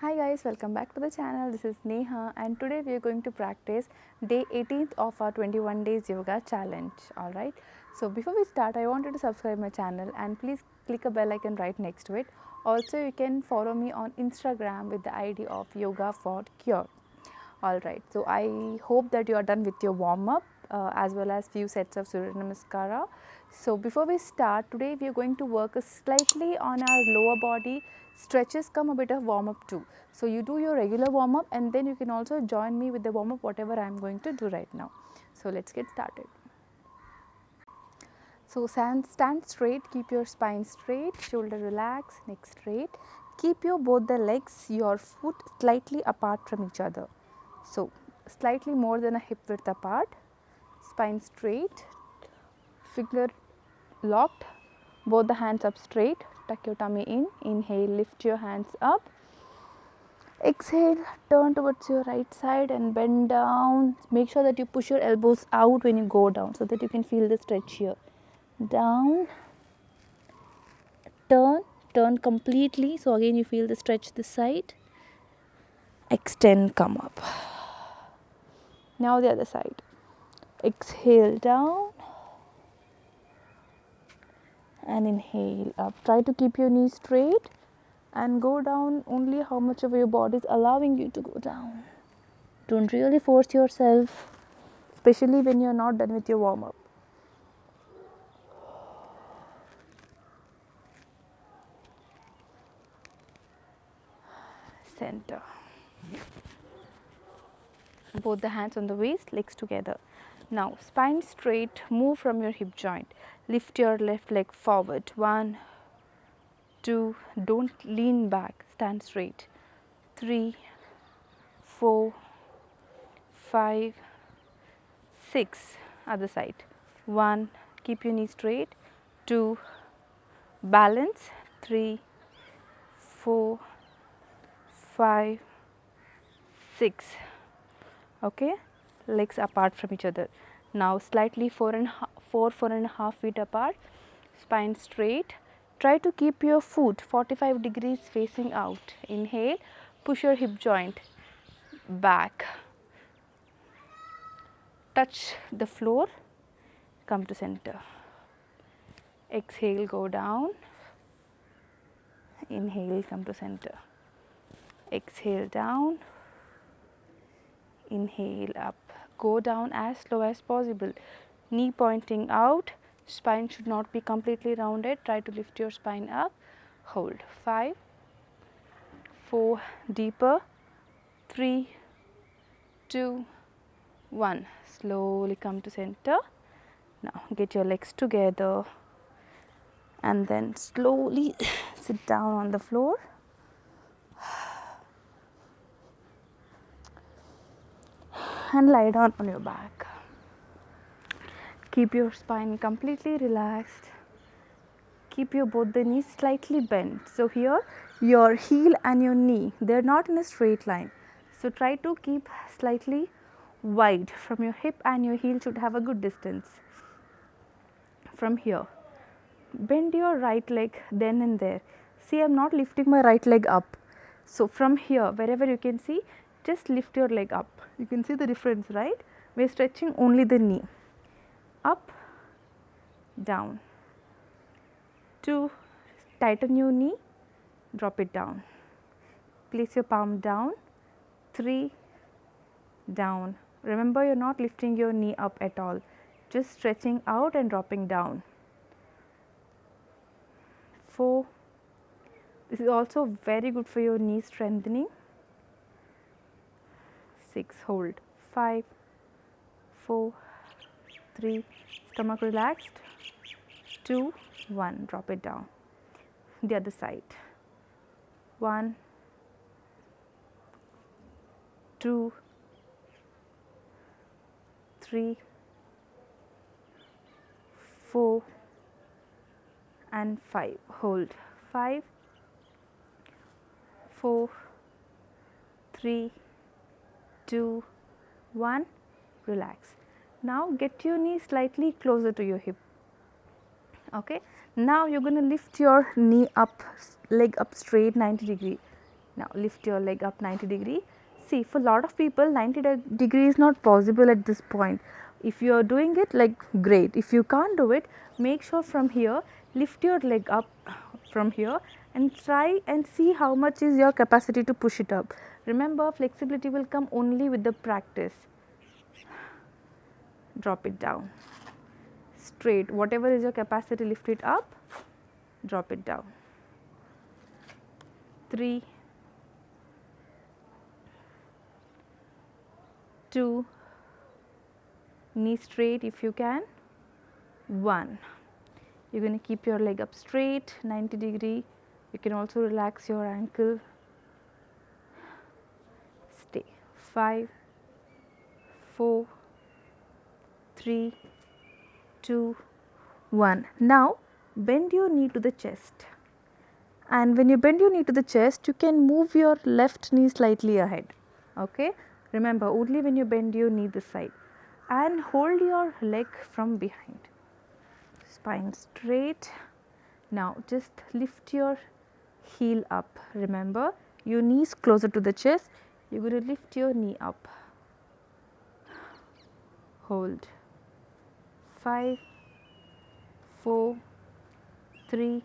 Hi guys, welcome back to the channel. This is Neha and today we are going to practice day 18th of our 21 days yoga challenge. Alright, so before we start, I want you to subscribe my channel and please click a bell icon right next to it. Also, you can follow me on Instagram with the ID of Yoga for Cure. Alright, so I hope that you are done with your warm up as well as few sets of Surya Namaskara. So before we start, today we are going to work slightly on our lower body. Stretches come a bit of warm up too. So you do your regular warm up and then you can also join me with the warm up whatever I am going to do right now. So let's get started. So stand straight, keep your spine straight, shoulder relax, neck straight. Keep your both the legs, your foot slightly apart from each other. So slightly more than a hip width apart, spine straight, finger locked, both the hands up straight, tuck your tummy in, inhale, lift your hands up. Exhale, turn towards your right side and bend down. Make sure that you push your elbows out when you go down so that you can feel the stretch here. Down, turn completely. So again you feel the stretch this side. Extend, come up. Now the other side. Exhale down and inhale up. Try to keep your knees straight and go down only how much of your body is allowing you to go down. Don't really force yourself, especially when you're not done with your warm up. Center. Both the hands on the waist, legs together. Now spine straight, move from your hip joint. Lift your left leg forward. 1, 2, don't lean back, stand straight. 3, 4, 5, 6, other side. 1, keep your knee straight. 2, balance. 3, 4, 5, 6. Okay, legs apart from each other. Now slightly 4.5 feet apart, spine straight. Try to keep your foot 45 degrees facing out. Inhale, push your hip joint back, touch the floor, come to center. Exhale, go down. Inhale, come to center. Exhale, down. Inhale, up. Go down as slow as possible. Knee pointing out. Spine should not be completely rounded. Try to lift your spine up. Hold. 5, 4, deeper. 3, 2, 1. Slowly come to center. Now get your legs together and then slowly sit down on the floor. And lie down on your back. Keep your spine completely relaxed. Keep your both the knees slightly bent. So here your heel and your knee, they are not in a straight line. So try to keep slightly wide from your hip, and your heel should have a good distance from here. Bend your right leg then and there. See, I am not lifting my right leg up. So from here, wherever you can see, just lift your leg up. You can see the difference, right? We are stretching only the knee. Up, down. 2, tighten your knee, drop it down. Place your palm down. 3, down. Remember, you're not lifting your knee up at all. Just stretching out and dropping down. 4, this is also very good for your knee strengthening. 6, hold. 5, 4, 3, stomach relaxed. 2, 1, drop it down. The other side. 1, 2, 3, 4 and 5. Hold. 5, 4, 3, 2, 1, relax. Now get your knee slightly closer to your hip. Okay, now you're going to lift your knee up, leg up straight 90 degree. Now lift your leg up 90 degree. See, for a lot of people 90 degree is not possible at this point. If you are doing it, like, great. If you can't do it, make sure from here lift your leg up from here and try and see how much is your capacity to push it up. Remember, flexibility will come only with the practice. Drop it down straight. Whatever is your capacity, lift it up, drop it down. 3, 2, knee straight if you can, 1. You're going to keep your leg up straight 90 degree. You can also relax your ankle. Stay. 5, 4, 3, 2, 1. Now bend your knee to the chest, and when you bend your knee to the chest, you can move your left knee slightly ahead. Okay, remember, only when you bend your knee this side, and hold your leg from behind, spine straight. Now just lift your heel up. Remember, your knees closer to the chest. You're going to lift your knee up, hold. 5, 4, 3,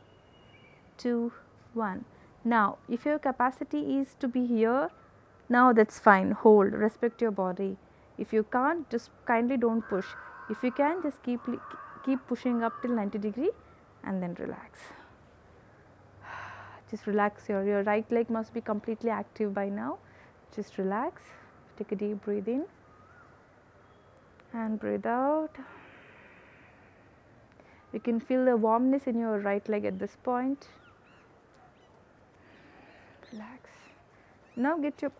2, 1. Now if your capacity is to be here, now that's fine, hold, respect your body. If you can't, just kindly don't push. If you can, just keep pushing up till 90 degree and then relax. Just relax. Your right leg must be completely active by now. Just relax. Take a deep breath in and breathe out. You can feel the warmness in your right leg at this point. Relax. Now get your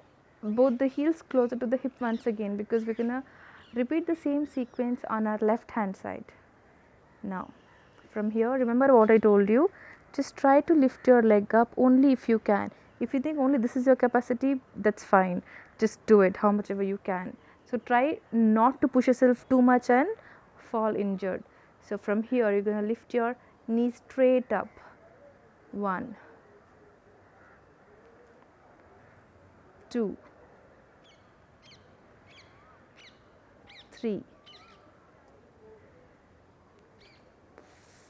both the heels closer to the hip once again, because we're gonna repeat the same sequence on our left hand side. Now from here, remember what I told you, just try to lift your leg up only if you can. If you think only this is your capacity, that's fine, just do it how much ever you can. So try not to push yourself too much and fall injured. So from here, you're going to lift your knee straight up. 1, 2, 3,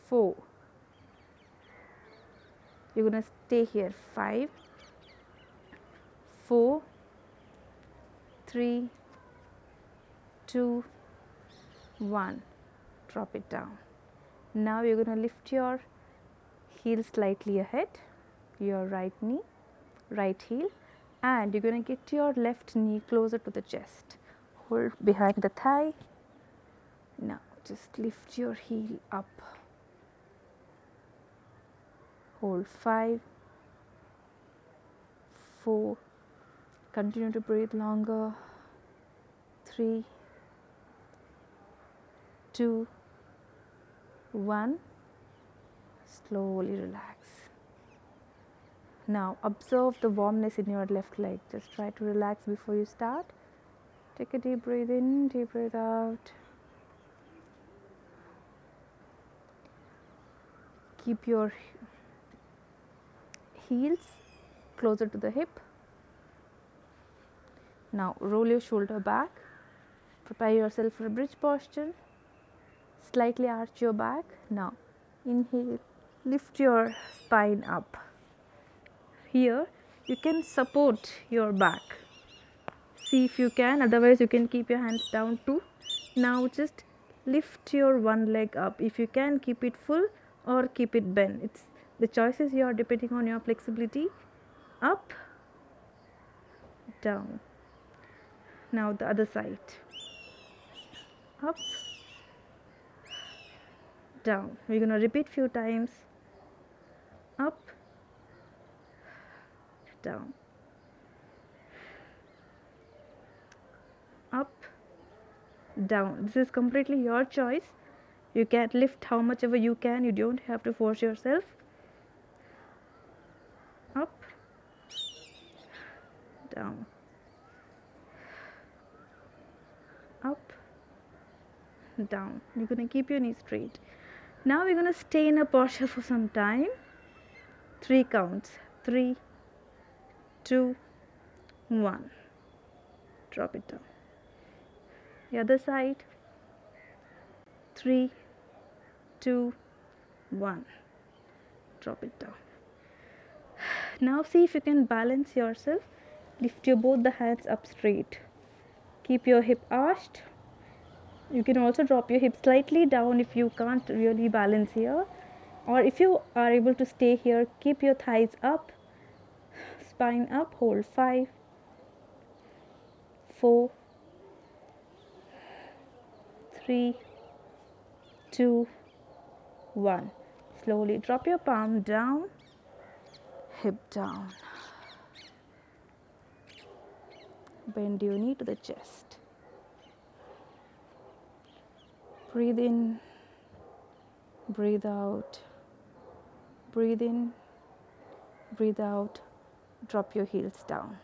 4. You're going to stay here. 5, 4, 3, 2, 1. Drop it down. Now you're going to lift your heel slightly ahead, your right knee, right heel, and you're going to get your left knee closer to the chest. Hold behind the thigh. Now just lift your heel up. Hold. 5, 4. Continue to breathe longer. 3, 2, 1. Slowly relax. Now observe the warmness in your left leg. Just try to relax before you start. Take a deep breath in, deep breath out. Keep your heels closer to the hip. Now roll your shoulder back. Prepare yourself for a bridge posture. Slightly arch your back. Now inhale, lift your spine up. Here you can support your back. See if you can, otherwise you can keep your hands down too. Now just lift your one leg up. If you can, keep it full or keep it bent. It's the choice is yours depending on your flexibility. Up, down. Now the other side. Up, down. We're going to repeat few times. Up, down. Up, down. This is completely your choice. You can lift how much ever you can. You don't have to force yourself. Up, down. Up, down. You're going to keep your knees straight. Now we're going to stay in a posture for some time. 3 counts. 3, 2, 1. Drop it down. The other side. 3, 2, 1. Drop it down. Now see if you can balance yourself. Lift your both the hands up straight. Keep your hip arched. You can also drop your hip slightly down if you can't really balance here, or if you are able to stay here, keep your thighs up, spine up. Hold 5, 4, 3, 2, 1. Slowly drop your palm down, hip down. Bend your knee to the chest. Breathe in, breathe out, breathe in, breathe out. Drop your heels down.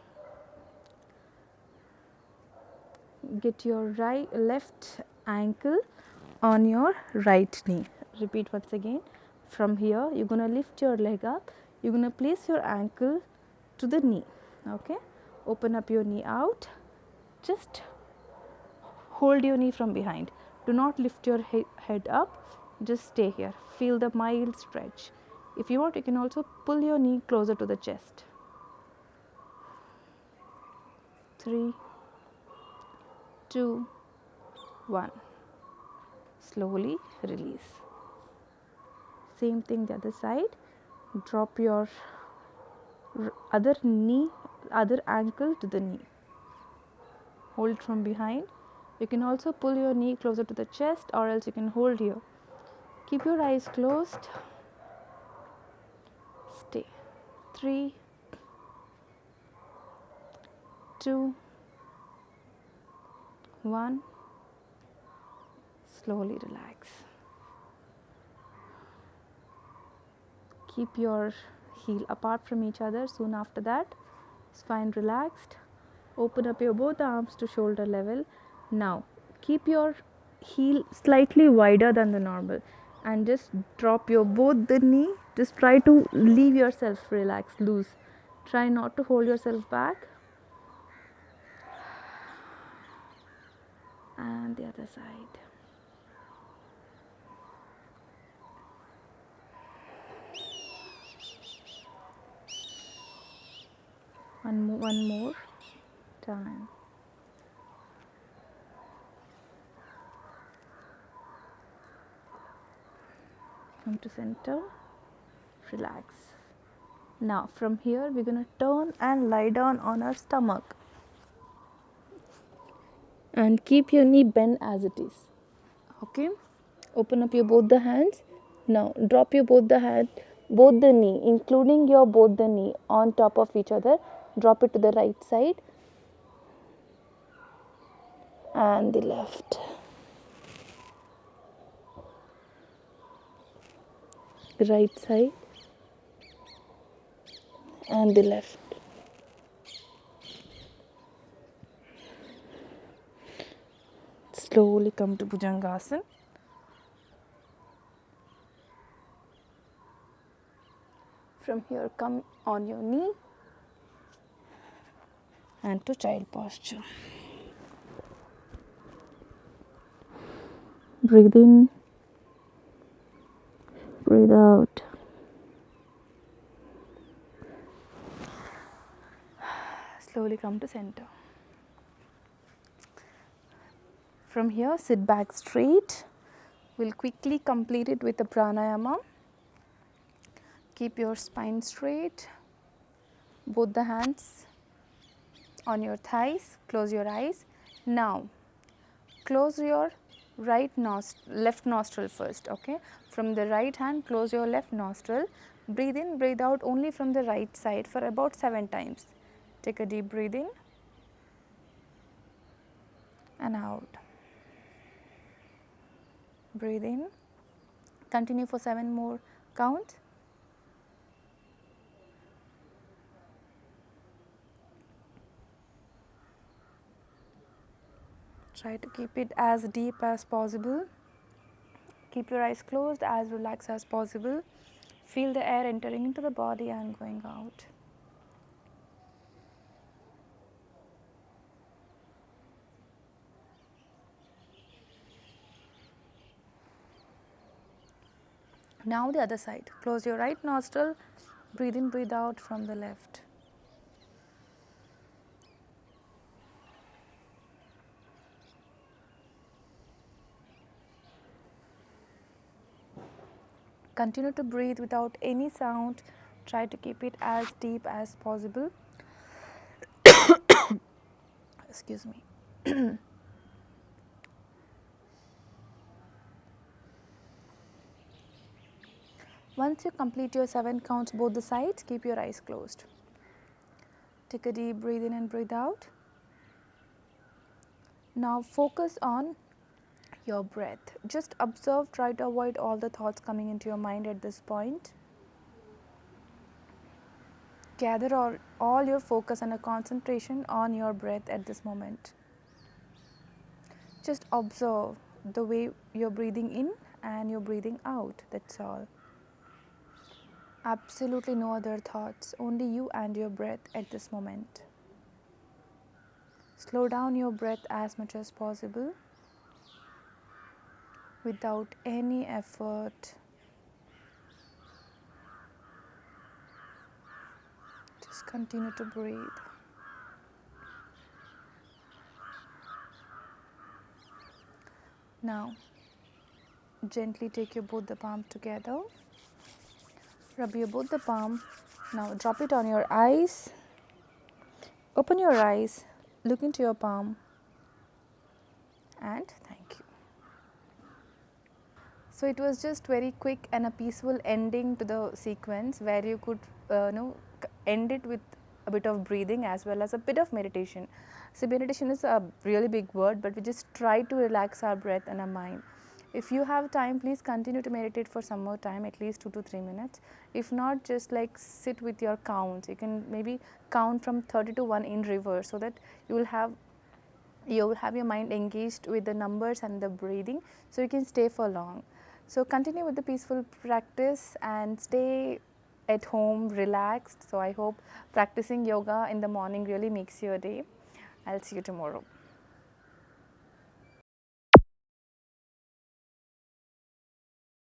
Get your left ankle on your right knee. Repeat once again. From here, you're going to lift your leg up. You're going to place your ankle to the knee. Okay? Open up your knee out. Just hold your knee from behind. Do not lift your head up. Just stay here. Feel the mild stretch. If you want, you can also pull your knee closer to the chest. 3, 2, 1. Slowly release. Same thing the other side. Drop your other ankle to the knee. Hold from behind. You can also pull your knee closer to the chest, or else you can hold here. Keep your eyes closed. Stay. 3, 2, 1. Slowly relax. Keep your heel apart from each other. Soon after that, spine relaxed. Open up your both arms to shoulder level. Now keep your heel slightly wider than the normal and just drop your both the knee. Just try to leave yourself relaxed, loose. Try not to hold yourself back. And the other side. One more time. Come to center. Relax. Now from here we're going to turn and lie down on our stomach. And keep your knee bent as it is. Okay? Open up your both the hands. Now drop your both the knee, including your both the knee on top of each other. Drop it to the right side and the left. Right side and the left. Slowly come to Bhujangasana. From here, come on your knee and to child posture. Breathe in, breathe out. Slowly come to center. From here, sit back straight. We'll quickly complete it with the pranayama. Keep your spine straight. Both the hands on your thighs. Close your eyes. Now, close your left nostril first. Okay. From the right hand, close your left nostril. Breathe in, breathe out only from the right side for about 7 times. Take a deep breath in and out. Breathe in. Continue for 7 more counts. Try to keep it as deep as possible. Keep your eyes closed, as relaxed as possible. Feel the air entering into the body and going out. Now the other side. Close your right nostril, breathe in, breathe out from the left. Continue to breathe without any sound. Try to keep it as deep as possible. Excuse me. Once you complete your 7 counts both the sides, keep your eyes closed. Take a deep breathe in and breathe out. Now focus on your breath. Just observe, try to avoid all the thoughts coming into your mind at this point. Gather all your focus and a concentration on your breath at this moment. Just observe the way you're breathing in and you're breathing out, that's all. Absolutely no other thoughts, only you and your breath at this moment. Slow down your breath as much as possible without any effort. Just continue to breathe. Now, gently take your both the palms together. Rub your both the palm. Now drop it on your eyes. Open your eyes. Look into your palm. And thank you. So it was just very quick and a peaceful ending to the sequence where you could end it with a bit of breathing as well as a bit of meditation. So meditation is a really big word, but we just try to relax our breath and our mind. If you have time, please continue to meditate for some more time, at least 2 to 3 minutes. If not, just like sit with your counts. You can maybe count from 30 to 1 in reverse, so that you will have your mind engaged with the numbers and the breathing, so you can stay for long. So continue with the peaceful practice and stay at home relaxed. So I hope practicing yoga in the morning really makes your day. I'll see you tomorrow.